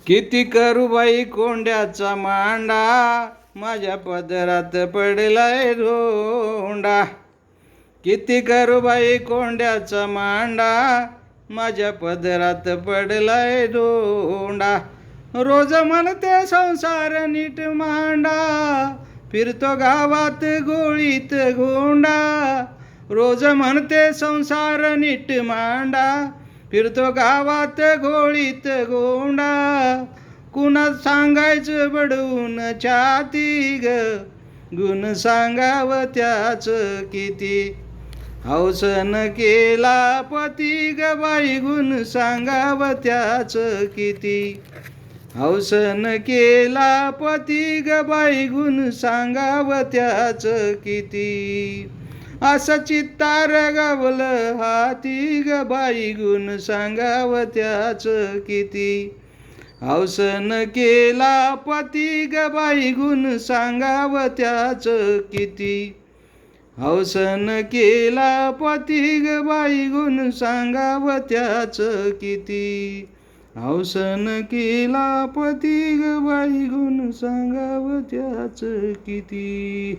किती करू बाई कोंड्याचा मांडा, माझ्या पदरात पडलाय धोंडा. किती करू बाई कोंड्याचा मांडा, माझ्या पदरात पडलाय धोंडा. रोज म्हणते संसार नीट मांडा, फिरतो गावात गोळीत गोंडा. रोज म्हणते संसार नीट मांडा, फिरतो गावात घोळीत गोंडा. कुणा सांगायचं बडवून छाती ग, गुण सांगाव त्याच किती. हौसन केला पती ग बाई, गुण सांगाव त्याच किती. हौसन केला पती ग बाई, गुण सांगाव त्याच किती. असं चित्तार गावलं हाती ग बाई, गुण सांगाव त्याच किती. हौसन केला पती ग बाई, गुण सांगाव त्याच किती. हौसन केला पती ग बाई, गुण सांगाव त्याच किती. हौसन केला पती ग बाई, गुण सांगाव त्याच किती.